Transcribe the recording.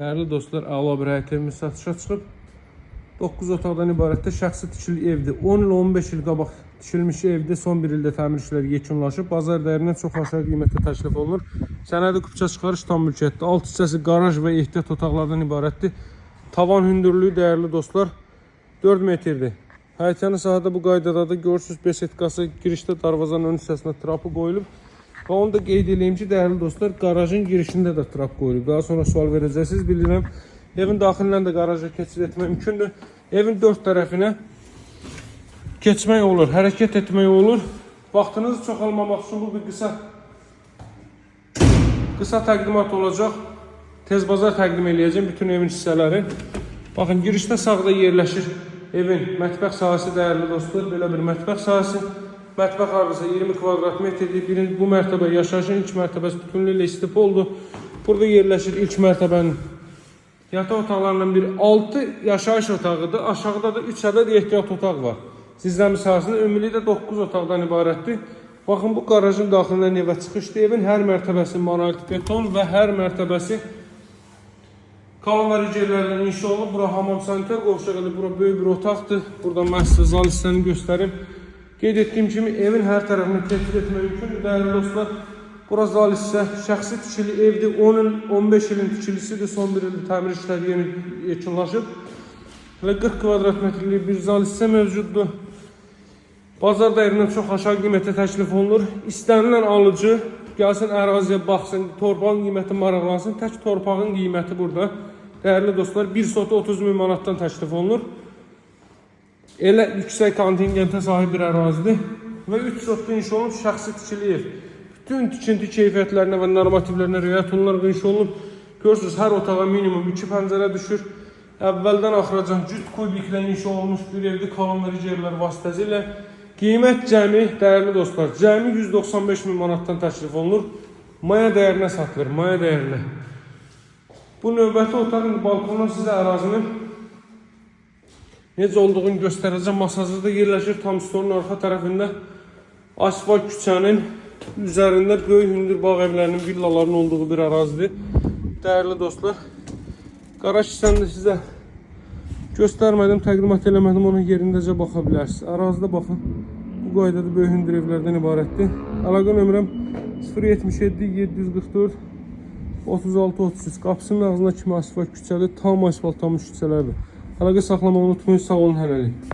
Değerli dostlar, əla bir həyət evimiz satışa çıxıb. 9 otaqdan ibarətdə şəxsi tikili evdir. 10 il 15 il qabaq tikilmiş evdir. Son bir ildə təmir işləri yekunlaşıb. Bazar dəyərindən çox aşağı qiymətdə təklif olunur. Sənədi kupça çıxarış tam mülkiyyətdir. Alt hissəsi qaraj və ehtiyat otaqlardan ibarətdir. Tavan hündürlüyü değerli dostlar 4 metrdir. Həyətyanı sahədə bu qaydadadır. Görürsünüz besetkası girişdə darvazanın ön hissəsinə trapı qoyulub. Və onu da qeyd edeyim ki, değerli dostlar, garajın girişində də trap qoyulub. Daha sonra sual verəcəksiniz, bildirəm. Evin daxilindən də garaja keçid etmək mümkündür. Evin 4 tərəfinə keçmək olur, hərəkət etmək olur. Vaxtınızı çox almamaq üçün bu bir qısa təqdimat olacaq. Tez bazar təqdim eləyəcəm bütün evin hissələri. Baxın, girişdə sağda yerləşir evin mətbəx sahəsi değerli dostlar. Belə bir mətbəx sahəsi. Mətbəx arası 20 kvadrat metrdir. Bu mərtəbə yaşayışın ilk mərtəbəsi bütünlüyülə istif oldu. Burada yerləşir ilk mərtəbənin yataq otaqlarından biri 6 yaşayış otağıdır. Aşağıda da 3 ədəd ehtiyat otaq var. Sizləmi sahəsində ümumilikdə 9 otaqdan ibarətdir. Baxın, bu garajın daxilindən evə çıxışdır. Evin hər mərtəbəsi monolit beton və hər mərtəbəsi kalonlar yerlərlə inşa olunub. Bura hamam sanitar qovşağıdır. Bura böyük bir otaqdır. Burada mən sizə zal hissəni göstərim. Qeyd etdiyim kimi evin hər tərəfini keçid etmək mümkündür. Değerli dostlar, bura zal hissə şəxsi tikili evdir. 10 il 15 ilin tikilisidir. Son bir ildə təmir işləri yekunlaşıb və 40 kvadrat metrlik bir zal hissə mövcuddur. Bazar dəyərindən çox aşağı qiymətə təklif olunur. İstənilən alıcı gəlsin əraziyə baxsın, torpağın qiyməti maraqlansın. Tək torpağın qiyməti burada değerli dostlar 1 sotu 30 min manatdan təklif olunur. Elə yüksək kontingentə sahib bir ərazidir və 3 sotda inşa olunub şəxsi tikili ev. Bütün tikinti keyfiyyətlərinə və normativlərinə riayət olunaraq inşa olunub. Görürsünüz, hər otağa minimum 2 pəncərə düşür. Əvvəldən axıracan cüt kubiklə inşa olunmuş bir evdə kolonlar yerlər vasitəsilə. Qiymət cəmi, değerli dostlar, cəmi 195 min manatdan təklif olunur. Maya dəyərinə satılır, maya dəyərinə. Bu növbəti otaq indi balkondan sizə ərazinin necə olduğunu göstərəcəm. Masajda yerləşir tam storun arxa tərəfində. Asfalt küçənin üzərində böyük hündür bağ evlərinin, villaların olduğu bir ərazidir. Değerli dostlar, garaj hissəsində sizə göstərmədim, təqdimat eləmədim, onun yerindəcə baxa bilərsiniz. Ərazidə baxın, bu qaydada böyük hündür evlərdən ibarətdir. Əlaqə nömrəm 077 744 36 33. Qapısının ağzına kimi asfalt küçədir, tam asfalt tam küçələrdir. Əlaqə saxlamağı unutmayın, sağ olun, hələlik.